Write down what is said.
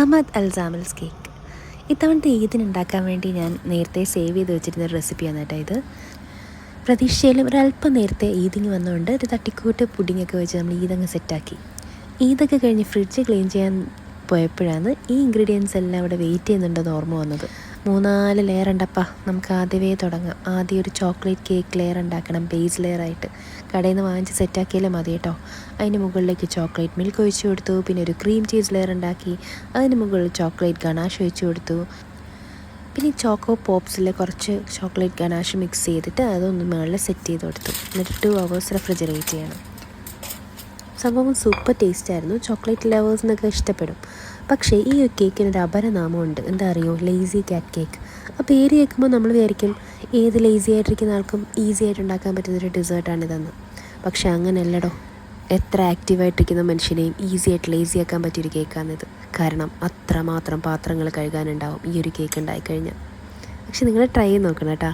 Ahmed അൽസാമൽസ് cake. ഇത്തവണത്തെ ഈദിനുണ്ടാക്കാൻ വേണ്ടി ഞാൻ നേരത്തെ സേവ് ചെയ്ത് വെച്ചിരുന്ന റെസിപ്പിയാണ് കേട്ടോ ഇത്. പ്രതീക്ഷയിലും ഒരല്പം നേരത്തെ ഈദിങ് വന്നുകൊണ്ട് ഒരു തട്ടിക്കൂട്ട് പുഡിങ്ങൊക്കെ വെച്ച് നമ്മൾ ഈദങ്ങ് സെറ്റാക്കി. ഈദൊക്കെ കഴിഞ്ഞ് ഫ്രിഡ്ജ് ക്ലീൻ ചെയ്യാൻ പോയപ്പോഴാണ് ഈ ഇൻഗ്രീഡിയൻസ് എല്ലാം ഇവിടെ വെയിറ്റ് ചെയ്യുന്നുണ്ടെന്ന് ഓർമ്മ വന്നത്. 3-4 ലെയർ ഉണ്ടപ്പാ. നമുക്ക് ആദ്യമേ തുടങ്ങാം. ആദ്യം ഒരു ചോക്ലേറ്റ് കേക്ക് ലെയർ ഉണ്ടാക്കണം, ബേസ് ലെയറായിട്ട്. കടയിൽ നിന്ന് വാങ്ങിച്ച് സെറ്റാക്കിയാലും മതി കേട്ടോ. അതിന് മുകളിലേക്ക് ചോക്ലേറ്റ് മിൽക്ക് ഒഴിച്ചു കൊടുത്തു. പിന്നെ ഒരു ക്രീം ചീസ് ലെയർ ഉണ്ടാക്കി. അതിന് മുകളിൽ ചോക്ലേറ്റ് ഗണാഷ് ഒഴിച്ചു കൊടുത്തു. പിന്നെ ചോക്കോ പോപ്സിൽ കുറച്ച് ചോക്ലേറ്റ് ഗണാഷ് മിക്സ് ചെയ്തിട്ട് അതൊന്ന് മുകളിൽ സെറ്റ് ചെയ്ത് കൊടുത്തു. എന്നിട്ട് 2 hours റെഫ്രിജറേറ്റ് ചെയ്യണം. സംഭവം സൂപ്പർ ടേസ്റ്റായിരുന്നു. ചോക്ലേറ്റ് ലവേഴ്സിനൊക്കെ ഇഷ്ടപ്പെടും. പക്ഷേ ഈ ഒരു കേക്കിനൊരു അപരനാമമുണ്ട്. എന്താ അറിയോ? Lazy cat cake. ആ പേര് കേൾക്കുമ്പോൾ നമ്മൾ വിചാരിക്കും ഏത് ലേസി ആയിട്ടിരിക്കുന്ന ആൾക്കും ഈസി ആയിട്ട് ഉണ്ടാക്കാൻ പറ്റുന്നൊരു ഡെസേർട്ടാണിതെന്ന്. പക്ഷേ അങ്ങനെയല്ലടോ. എത്ര ആക്റ്റീവായിട്ടിരിക്കുന്ന മനുഷ്യനെയും ഈസി ആയിട്ട് ലേസി ആക്കാൻ പറ്റിയൊരു കേക്കാണിത്. കാരണം അത്രമാത്രം പാത്രങ്ങൾ കഴുകാനുണ്ടാവും ഈ ഒരു കേക്ക് ഉണ്ടായിക്കഴിഞ്ഞാൽ. പക്ഷെ നിങ്ങൾ ട്രൈ ചെയ്ത് നോക്കണം കേട്ടോ.